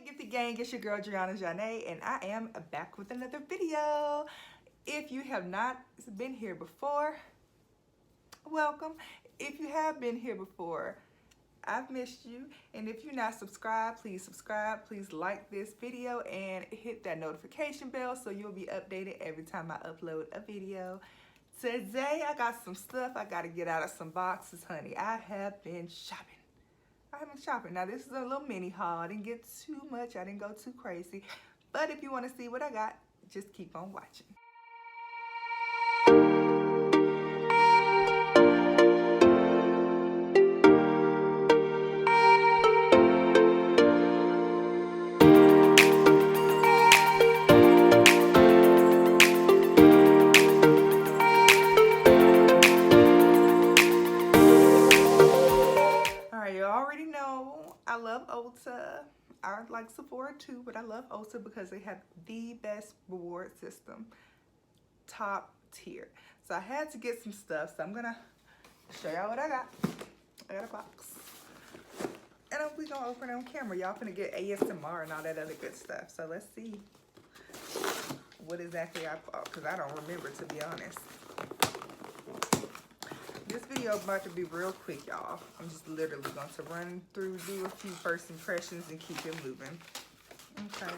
Hey Gifty Gang, it's your girl Dreona Zhané, and I am back with another video. If you have not been here before, welcome. If you have been here before, I've missed you. And if you're not subscribed, please subscribe. Please like this video and hit that notification bell so you'll be updated every time I upload a video. Today I got some stuff I gotta get out of some boxes, honey. I have been shopping. Now this is a little mini haul. I didn't get too much. I didn't go too crazy. But if you want to see what I got, just keep on watching. You already know I love Ulta. I like Sephora too, but I love Ulta because they have the best reward system, top tier. So I had to get some stuff, so I'm gonna show y'all what I got. I got a box, and we're gonna open it on camera. Y'all finna get ASMR and all that other good stuff. So let's see what exactly I bought, because I don't remember, to be honest. This video is about to be real quick, y'all. I'm just literally going to run through, do a few first impressions, and keep it moving. Okay.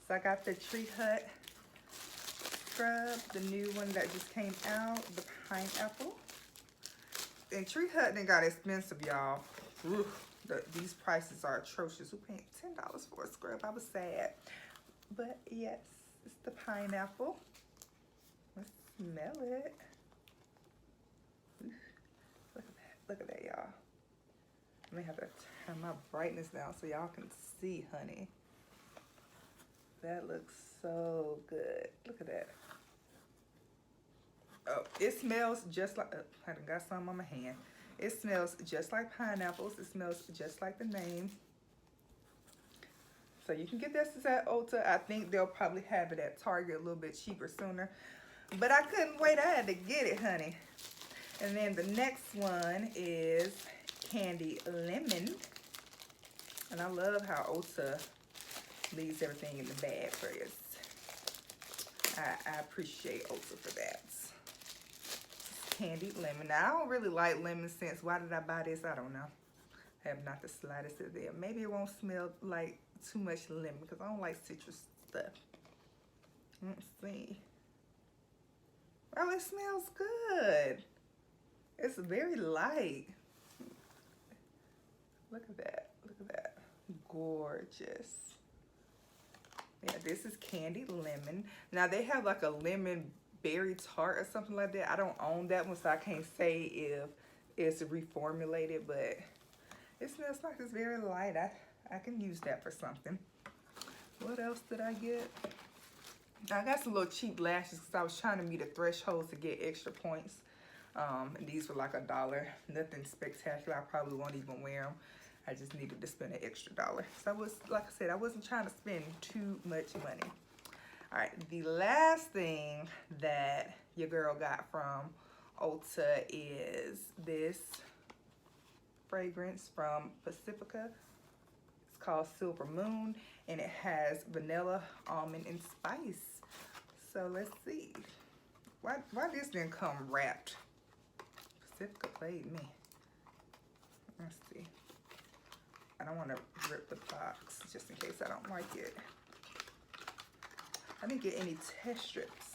So I got the Tree Hut scrub, the new one that just came out, the pineapple. And Tree Hut done got expensive, y'all. These prices are atrocious. We're paying $10 for a scrub. I was sad. But yes, it's the pineapple. Let's smell it. Look at that, y'all. I may have to turn my brightness down so y'all can see, honey. That looks so good. Look at that. Oh, it smells just like, I done got some on my hand. It smells just like pineapples. It smells just like the name. So you can get this at Ulta. I think they'll probably have it at Target a little bit cheaper sooner. But I couldn't wait. I had to get it, honey. And then the next one is Candy Lemon. And I love how Ulta leaves everything in the bag for us. I appreciate Ulta for that. Candy Lemon. Now, I don't really like lemon scents. Why did I buy this? I don't know. I have not the slightest idea. Maybe it won't smell like too much lemon because I don't like citrus stuff. Let's see. Oh, it smells good. It's very light. Look at that. Look at that. Gorgeous. Yeah, this is Candy Lemon. Now, they have like a lemon berry tart or something like that. I don't own that one, so I can't say if it's reformulated, but it smells like it's very light. I can use that for something. What else did I get? I got some little cheap lashes because I was trying to meet a threshold to get extra points. And these were like $1. Nothing spectacular. I probably won't even wear them. I just needed to spend an extra $1. So I was, like I said, I wasn't trying to spend too much money. All right, the last thing that your girl got from Ulta is this fragrance from Pacifica. It's called Silver Moon, and it has vanilla, almond, and spice. So let's see. Why this didn't come wrapped? Pacifica played me. Let's see. I don't want to rip the box just in case I don't like it. I didn't get any test strips.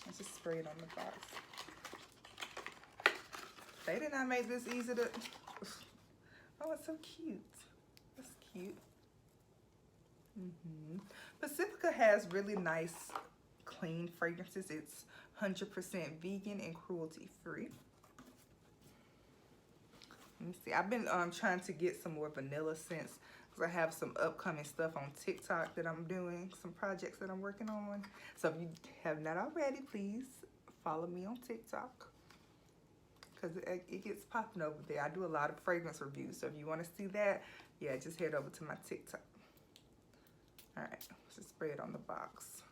Let's just spray it on the box. They did not make this easy to... Oh, it's so cute. That's cute. Pacifica has really nice, clean fragrances. It's 100% vegan and cruelty-free. Let me see. I've been trying to get some more vanilla scents because I have some upcoming stuff on TikTok that I'm doing, some projects that I'm working on. So if you have not already, please follow me on TikTok because it gets popping over there. I do a lot of fragrance reviews, so if you want to see that, yeah, just head over to my TikTok. All right, let's just spray it on the box.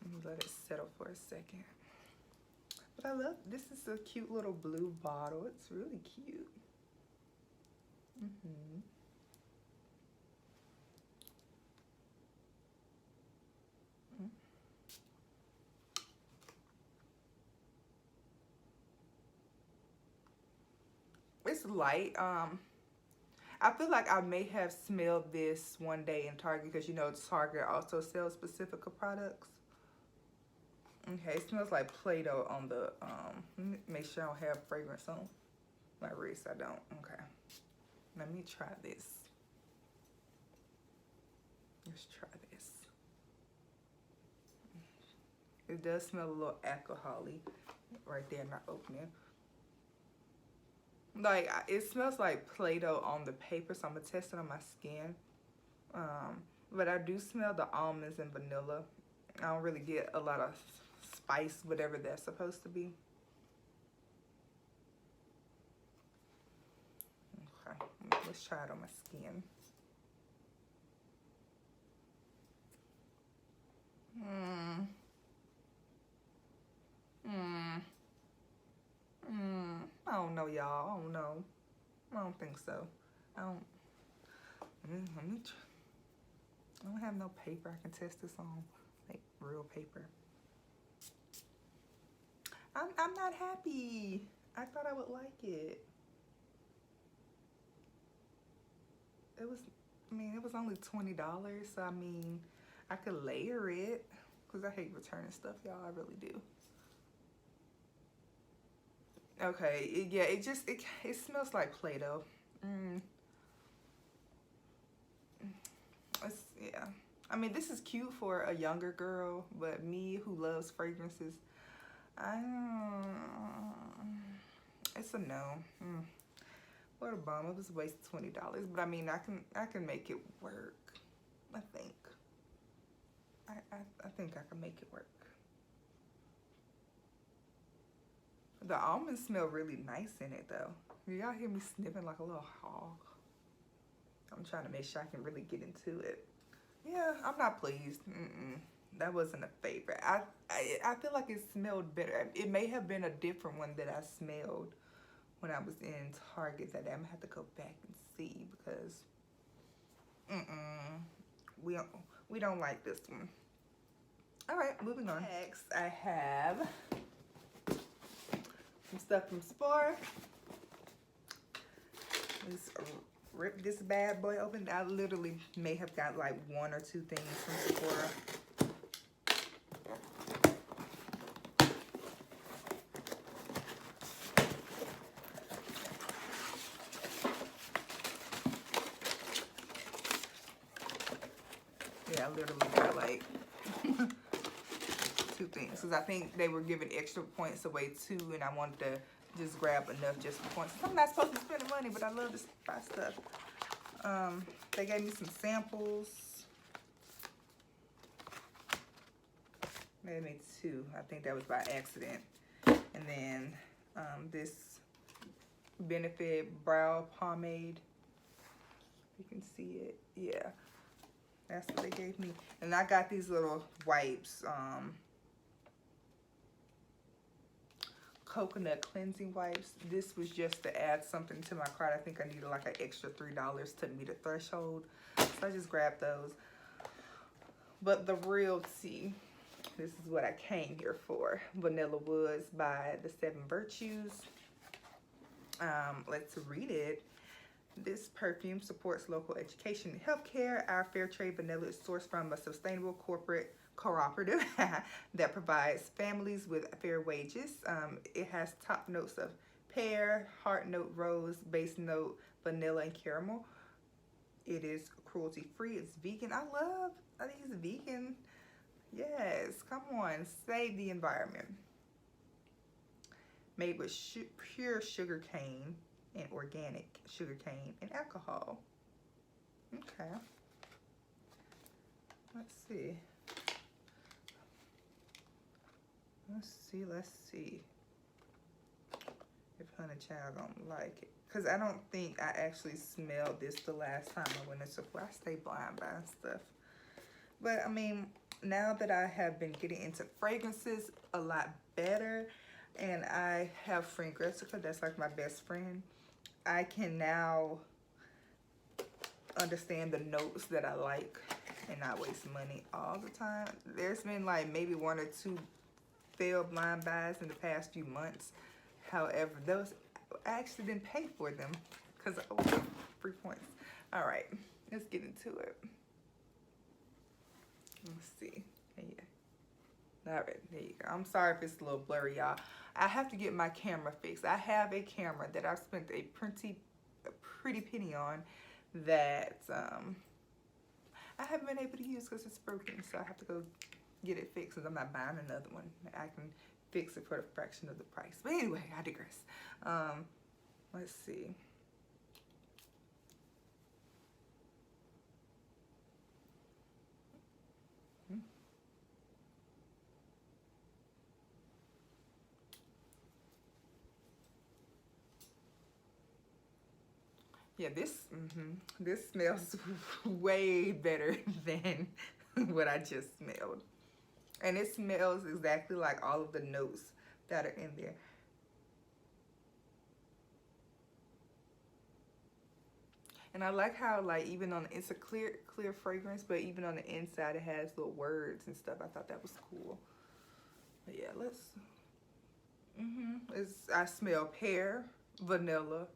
Let me let it settle for a second. But I love, this is a cute little blue bottle. It's really cute. It's light. I feel like I may have smelled this one day in Target because you know Target also sells specific products. Okay, it smells like Play-Doh on the, let me make sure I don't have fragrance on my wrist. I don't. Okay. Let me try this. Let's try this. It does smell a little alcohol-y right there, not opening. Like, it smells like Play-Doh on the paper, so I'm gonna test it on my skin. But I do smell the almonds and vanilla. I don't really get a lot of spice, whatever that's supposed to be. Okay, let's try it on my skin. I don't know, y'all. I don't know. I don't think so. I don't. Let me try. I don't have no paper I can test this on, like real paper. I'm not happy. I thought I would like it. It was, I mean, it was only $20, so I mean, I could layer it, because I hate returning stuff, y'all, I really do. Okay, yeah, it smells like Play-Doh. Yeah. I mean, this is cute for a younger girl, but me who loves fragrances, it's a no. What a bum. It was a waste of $20, but I mean, I can make it work. I think. I think I can make it work. The almonds smell really nice in it, though. Y'all hear me sniffing like a little hog? I'm trying to make sure I can really get into it. Yeah, I'm not pleased. That wasn't a favorite. I feel like it smelled better. It may have been a different one that I smelled when I was in Target that I'm gonna have to go back and see because we don't like this one. All right, moving on. Next, I have some stuff from Sephora. Let's rip this bad boy open. I literally may have got like 1 or 2 things from Sephora. Yeah, I literally got like 2 things because I think they were giving extra points away too, and I wanted to just grab enough just for points. I'm not supposed to spend the money, but I love to buy stuff. They gave me some samples. They gave me 2. I think that was by accident. And then this Benefit Brow Pomade. You can see it. Yeah. That's what they gave me. And I got these little wipes. Coconut cleansing wipes. This was just to add something to my cart. I think I needed like an extra $3 to meet a threshold. So I just grabbed those. But the real tea, this is what I came here for. Vanilla Woods by the 7 Virtues. Let's read it. This perfume supports local education and healthcare. Our fair trade vanilla is sourced from a sustainable corporate cooperative that provides families with fair wages. It has top notes of pear, heart note, rose, base note, vanilla, and caramel. It is cruelty free. It's vegan. I love these vegan. Yes, come on, save the environment. Made with pure sugar cane and organic sugar cane and alcohol. Okay. Let's see. Let's see if Honey Child gonna like it. Cause I don't think I actually smelled this the last time I went to Sephora. I stay blind buying stuff. But I mean, now that I have been getting into fragrances a lot better, and I have friend Jessica, that's like my best friend. I can now understand the notes that I like and not waste money all the time. There's been like maybe 1 or 2 failed blind buys in the past few months. However, those I actually didn't pay for them because I was free points. All right, let's get into it. Let's see. Yeah. All right, there you go. I'm sorry if it's a little blurry, y'all. I have to get my camera fixed. I have a camera that I've spent a pretty penny on that I haven't been able to use because it's broken. So I have to go get it fixed because I'm not buying another one. I can fix it for a fraction of the price. But anyway, I digress. Let's see. Yeah, this smells way better than what I just smelled. And it smells exactly like all of the notes that are in there. And I like how, like, even on it's a clear fragrance, but even on the inside it has little words and stuff. I thought that was cool. But yeah, let's. I smell pear, vanilla,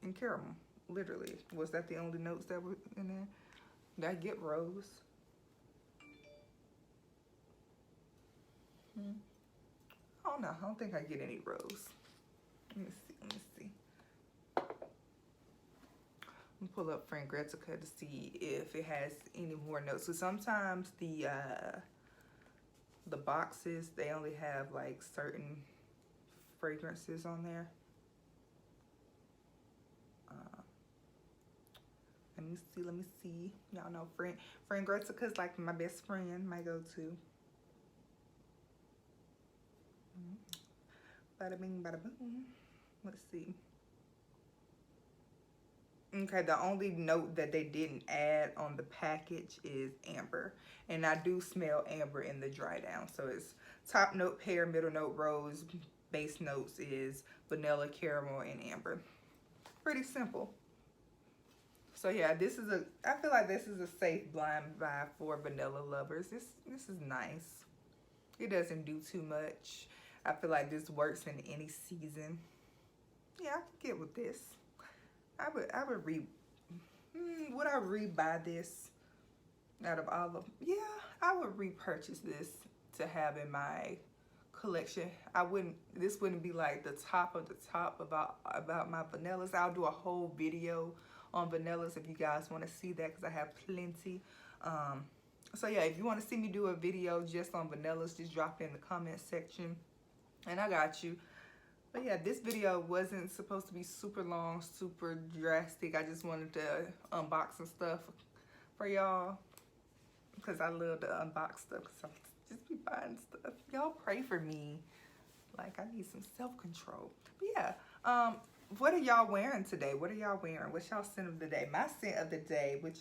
and caramel. Literally, was that the only notes that were in there? Did I get rose? Oh no, I don't think I get any rose. Let me see. I'm gonna pull up Frank Gretzka to see if it has any more notes. So sometimes the boxes, they only have like certain fragrances on there. Let me see. Y'all know Frank Gretzka is like my best friend, my go-to. Bada bing, bada boom. Let's see. Okay, the only note that they didn't add on the package is amber. And I do smell amber in the dry down. So it's top note pear, middle note rose, base notes is vanilla, caramel, and amber. Pretty simple. So yeah, I feel like this is a safe blind buy for vanilla lovers. This is nice. It doesn't do too much. I feel like this works in any season. Yeah, I can get with this. Would I rebuy this out of all of them? Yeah, I would repurchase this to have in my collection. This wouldn't be like the top of the top about my vanillas. I'll do a whole video on vanillas if you guys want to see that because I have plenty. So yeah, if you want to see me do a video just on vanillas, just drop it in the comment section and I got you. But yeah, this video wasn't supposed to be super long, super drastic. I just wanted to unbox some stuff for y'all because I love to unbox stuff because I just be buying stuff. Y'all pray for me. Like, I need some self-control. But yeah, what are y'all wearing today? What are y'all wearing? What's y'all scent of the day? My scent of the day, which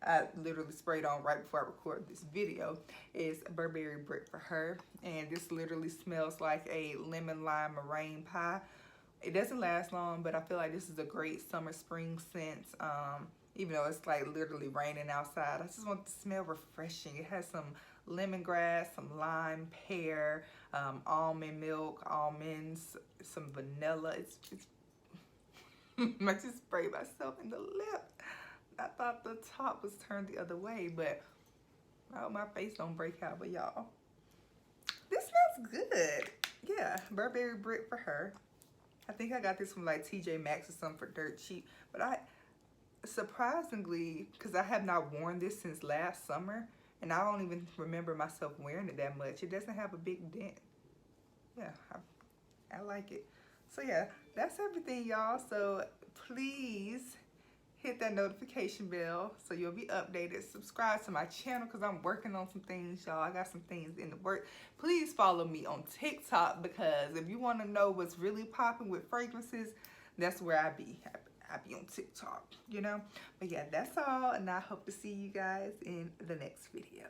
I literally sprayed on right before I recorded this video, is Burberry Brick for Her. And this literally smells like a lemon lime meringue pie. It doesn't last long, but I feel like this is a great summer spring scent. Even though it's like literally raining outside, I just want it to smell refreshing. It has some lemongrass, some lime, pear, almond milk, almonds, some vanilla. It's I just sprayed myself in the lip. I thought the top was turned the other way, but I hope my face don't break out. But y'all, this smells good. Yeah, Burberry Brick for Her. I think I got this from like TJ Maxx or something for dirt cheap. But I, surprisingly, because I have not worn this since last summer, and I don't even remember myself wearing it that much. It doesn't have a big dent. Yeah, I like it. So yeah, that's everything, y'all. So please hit that notification bell so you'll be updated. Subscribe to my channel because I'm working on some things, y'all. I got some things in the work. Please follow me on TikTok because if you want to know what's really popping with fragrances, that's where I be. I be on TikTok, you know. But yeah, that's all, and I hope to see you guys in the next video.